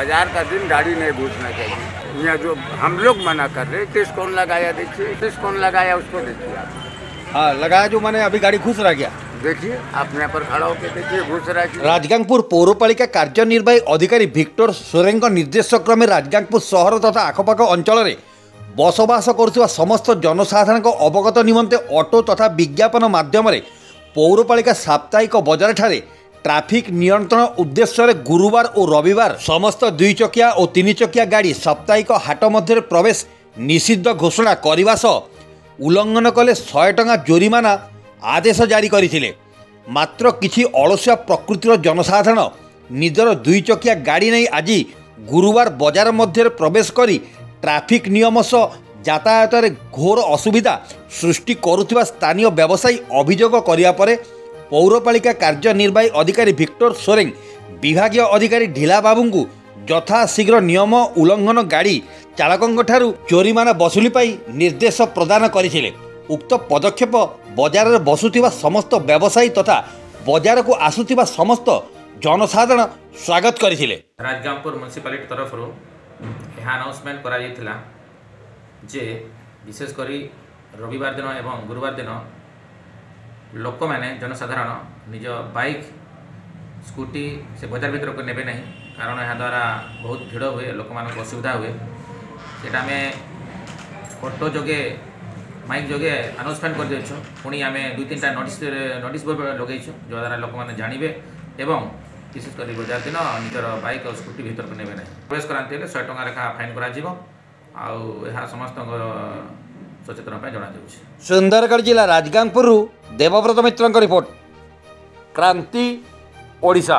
बाजार का दिन गाड़ी नहीं घुसना चाहिए। यहाँ जो हम लोग मना कर रहे, केस कौन लगाया देखिए, केस कौन लगाया उसको देखिए आप। हाँ लगाया जो मैंने अभी गाड़ी घुस रहा गया, देखिए आप यहाँ पर खड़ा होकर देखिए घुस रहा है। राजगांगपुर पौरपालिका कार्यनिर्वाही अधिकारी विक्टर सोरेंग निर्देश क्रमे राजगांगपुर सहर तथा आखपाख अंचल में बसवास करुवा समस्त जनसाधारण अवगत निमंते ऑटो तथा विज्ञापन माध्यम पौरपालिका साप्ताहिक बजार ठारे ट्राफिक नियंत्रण उद्देश्य गुरुवार और रविवार समस्त 2 चकिया और 3 चकिया गाड़ी साप्ताहिक हाट मध्य प्रवेश निषिद्ध घोषणा करने सह उल्लंघन कले 100 टंका जोरिमाना आदेश जारी करथिले। मात्र किछि अलसिया प्रकृतिर जनसाधारण निजर 2 चकिया गाड़ी नहीं आज गुरुवार बजार मध्य प्रवेश करी ट्राफिक नियम सह यातायात घोर असुविधा सृष्टि करुवा स्थानीय व्यवसायी अभियोग करिया परे पौरपालिका कार्यनिर्वाही अधिकारी विक्टर सोरेंग विभागीय अधिकारी ढिला बाबू को यथाशीघ्र नियम उल्लंघन गाड़ी चालकों ठारू जोरिमाना वसूली पाई निर्देश प्रदान करथिले। उक्त पदक्षेप बजार में बसुथिबा समस्त व्यवसायी तथा बजार को आसुथिबा समस्त जनसाधारण स्वागत करथिले। राजगांगपुर म्युनिसिपालिटी तरफ अनाउंसमेंट करा जायतिला जे विशेषकर रविवार दिन एवं गुरुवार दिन लोक मैंने जनसाधारण निज बाइक स्कूटी से बजार भीतर को नेबे नहीं, कारण यहाँ द्वारा बहुत भीड़ हुए, लोक मान असुविधा हुए। सेटा आम ऑटो जोगे माइक जोगे अनाउंसमेंट कर देछु, पुणी आम 2-3टा नोटिस बोर्ड लगेछु जो द्वारा लोक मैंने जानवे एवं विशेषकर बजार दिन निजर बाइक और स्कूटी भीतर को नेबे नहीं। प्रवेश कराते 100 टंका लेखा फाइन करा समस्त सचेतन जना। सुंदरगढ़ जिला राजगांगपुर देवव्रत मित्र रिपोर्ट, क्रांति ओडिशा।